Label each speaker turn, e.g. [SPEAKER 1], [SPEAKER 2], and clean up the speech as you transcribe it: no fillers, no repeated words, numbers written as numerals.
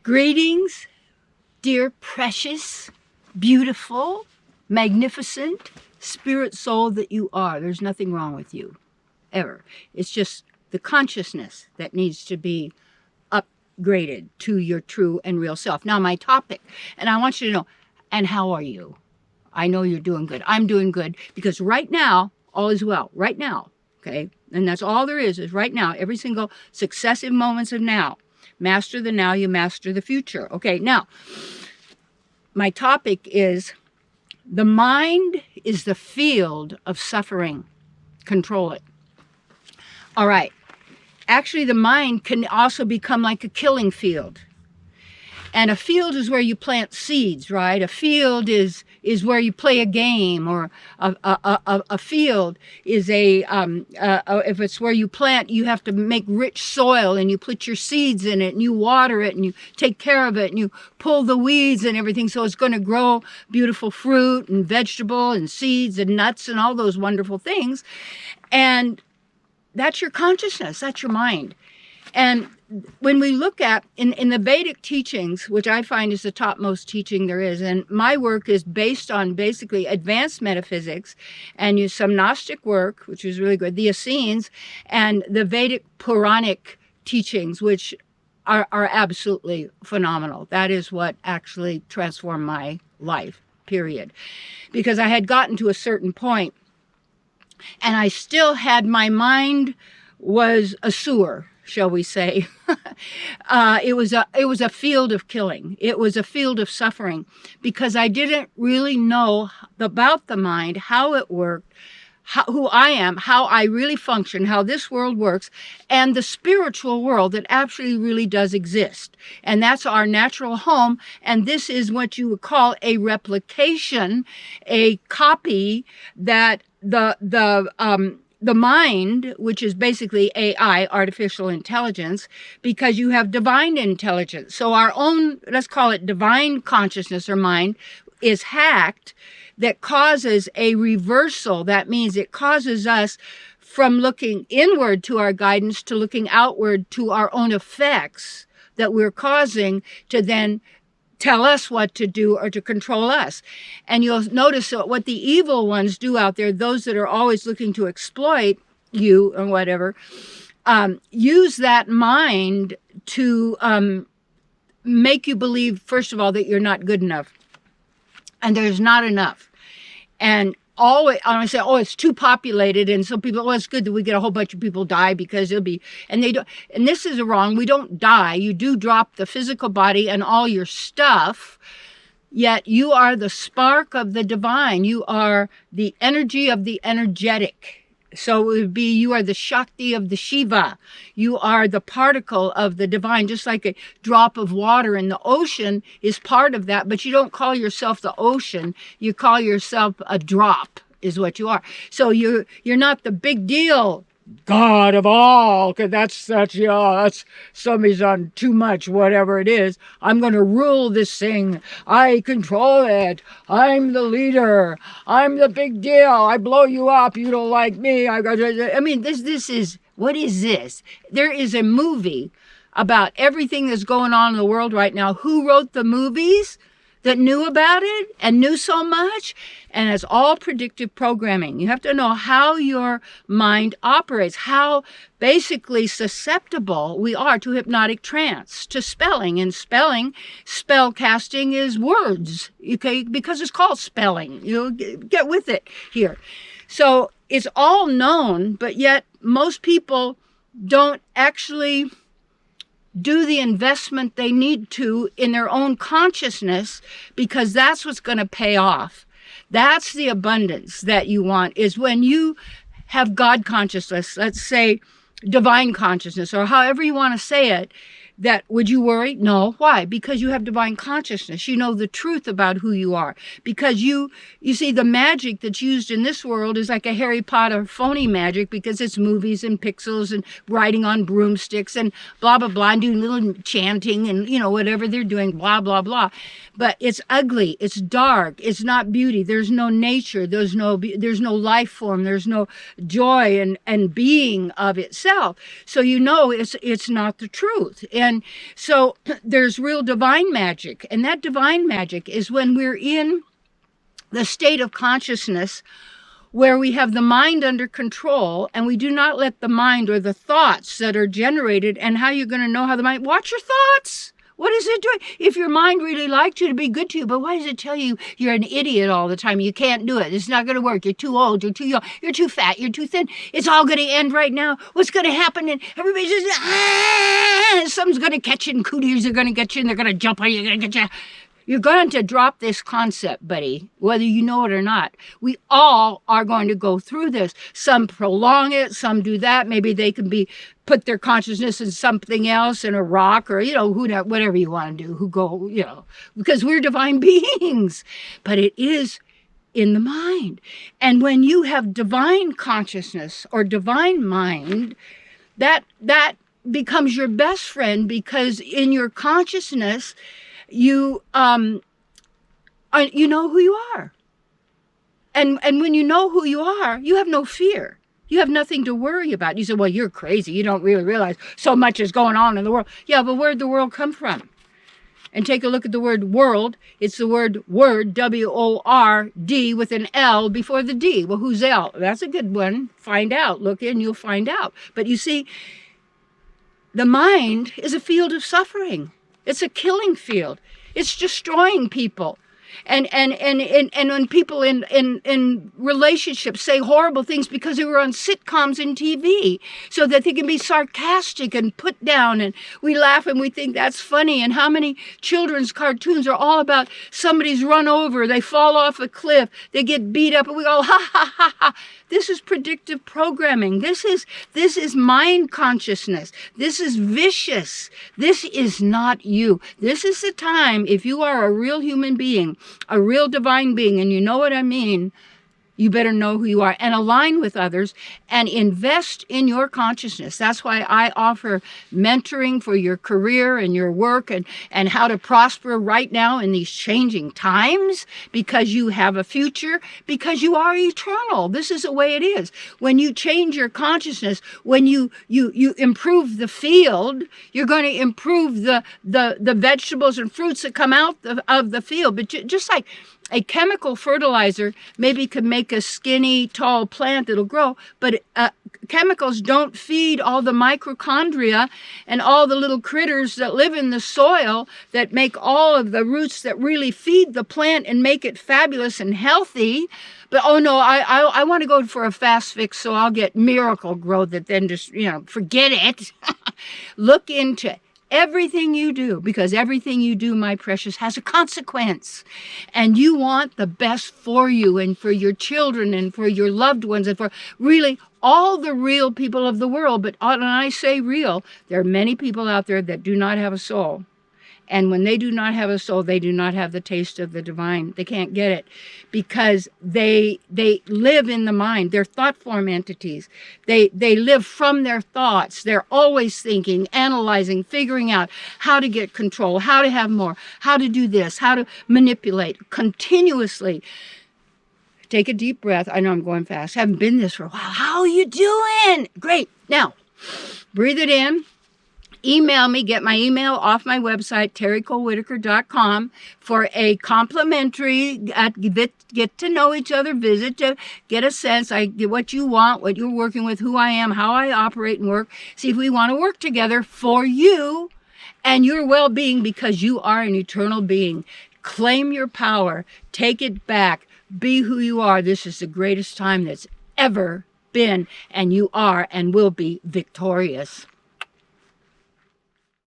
[SPEAKER 1] Greetings, dear precious, beautiful, magnificent spirit soul that you are. There's nothing wrong with you, ever. It's just the consciousness that needs to be upgraded to your true and real self. Now, my topic, and I want you to know, and how are you? I know you're doing good. I'm doing good because right now, all is well. Right now, okay? And that's all there is right now. Every single successive moments of now. Master the now, you master the future. Okay, now, my topic is the mind is the field of suffering. Control it. All right. Actually, the mind can also become like a killing field. And a field is where you plant seeds, right? A field is where you play a game, or a field is if it's where you plant, you have to make rich soil and you put your seeds in it and you water it and you take care of it and you pull the weeds and everything so it's going to grow beautiful fruit and vegetable and seeds and nuts and all those wonderful things. And that's your consciousness, that's your mind. And when we look at, in the Vedic teachings, which I find is the topmost teaching there is, and my work is based on basically advanced metaphysics, and use some Gnostic work, which is really good, the Essenes, and the Vedic Puranic teachings, which are absolutely phenomenal. That is what actually transformed my life, period. Because I had gotten to a certain point, and I still had, my mind was a sewer, shall we say. It was a field of killing. It was a field of suffering because I didn't really know about the mind, how it worked, who I am, how I really function, how this world works, and the spiritual world that actually really does exist. And that's our natural home. And this is what you would call a replication, a copy that the mind, which is basically AI, artificial intelligence, because you have divine intelligence. So our own, let's call it divine consciousness or mind, is hacked, that causes a reversal. That means it causes us from looking inward to our guidance to looking outward to our own effects that we're causing to then tell us what to do or to control us. And you'll notice that what the evil ones do out there, those that are always looking to exploit you or whatever, use that mind to make you believe, first of all, that you're not good enough. And there's not enough. And always, I say, oh, it's too populated, and so people, oh, it's good that we get a whole bunch of people die because it'll be, and they don't, and this is wrong. We don't die. You do drop the physical body and all your stuff, yet you are the spark of the divine. You are the energy of the energetic. So it would be, you are the Shakti of the Shiva. You are the particle of the divine, just like a drop of water in the ocean is part of that, but you don't call yourself the ocean. You call yourself a drop is what you are. So you're not the big deal God of all, because that's such, that's somebody's on too much, whatever it is. I'm going to rule this thing. I control it. I'm the leader. I'm the big deal. I blow you up. You don't like me. I mean, this is, what is this? There is a movie about everything that's going on in the world right now. Who wrote the movies that knew about it and knew so much? And it's all predictive programming. You have to know how your mind operates, how basically susceptible we are to hypnotic trance, to spelling. And spell casting is words, okay? Because it's called spelling. Get with it here. So it's all known, but yet most people don't actually do the investment they need to in their own consciousness, because that's what's going to pay off. That's the abundance that you want, is when you have God consciousness, let's say divine consciousness, or however you want to say it, that would you worry? No. Why? Because you have divine consciousness. You know the truth about who you are. Because you see, the magic that's used in this world is like a Harry Potter phony magic, because it's movies and pixels and riding on broomsticks and blah, blah, blah, and doing little chanting and, whatever they're doing, blah, blah, blah. But it's ugly. It's dark. It's not beauty. There's no nature. There's no life form. There's no joy and being of itself. So it's not the truth. And And so there's real divine magic. And that divine magic is when we're in the state of consciousness where we have the mind under control, and we do not let the mind or the thoughts that are generated. And how you're going to know how the mind, watch your thoughts. What is it doing? If your mind really liked you to be good to you, but why does it tell you you're an idiot all the time? You can't do it. It's not going to work. You're too old. You're too young. You're too fat. You're too thin. It's all going to end right now. What's going to happen? And everybody's just, something's going to catch you, and cooties are going to get you, and they're going to jump on you. They're going to get you. You're going to drop this concept, buddy, whether you know it or not. We all are going to go through this. Some prolong it, some do that. Maybe they can put their consciousness in something else, in a rock, or, whatever you want to do, because we're divine beings. But it is in the mind. And when you have divine consciousness or divine mind, that becomes your best friend, because in your consciousness, you know who you are. And when you know who you are, you have no fear. You have nothing to worry about. You say, well, you're crazy. You don't really realize so much is going on in the world. Yeah, but where'd the world come from? And take a look at the word world. It's the word, W-O-R-D, with an L before the D. Well, who's L? That's a good one. Find out. Look in, you'll find out. But you see, the mind is a field of suffering. It's a killing field. It's destroying people. And when people in relationships say horrible things because they were on sitcoms and TV, so that they can be sarcastic and put down, and we laugh and we think that's funny. And how many children's cartoons are all about somebody's run over, they fall off a cliff, they get beat up, and we go, ha, ha, ha, ha. This is predictive programming. This is mind consciousness. This is vicious. This is not you. This is the time, if you are a real human being, a real divine being, and you know what I mean, you better know who you are and align with others and invest in your consciousness. That's why I offer mentoring for your career and your work and how to prosper right now in these changing times, because you have a future, because you are eternal. This is the way it is. When you change your consciousness, when you improve the field, you're going to improve the vegetables and fruits that come out of the field. But just like a chemical fertilizer maybe could make a skinny, tall plant that'll grow, but chemicals don't feed all the mitochondria and all the little critters that live in the soil that make all of the roots that really feed the plant and make it fabulous and healthy. But, oh no, I want to go for a fast fix, so I'll get miracle growth that then just, forget it. Look into everything you do, because everything you do, my precious, has a consequence. And you want the best for you and for your children and for your loved ones and for really all the real people of the world. But when I say real, there are many people out there that do not have a soul. And when they do not have a soul, they do not have the taste of the divine. They can't get it because they live in the mind. They're thought form entities. They live from their thoughts. They're always thinking, analyzing, figuring out how to get control, how to have more, how to do this, how to manipulate continuously. Take a deep breath. I know I'm going fast. Haven't been this for a while. How are you doing? Great. Now, breathe it in. Email me, get my email off my website, terrycolewhittaker.com, for a complimentary get to know each other visit to get a sense. I get what you want, what you're working with, who I am, how I operate and work. See if we want to work together for you and your well-being, because you are an eternal being. Claim your power. Take it back. Be who you are. This is the greatest time that's ever been, and you are and will be victorious.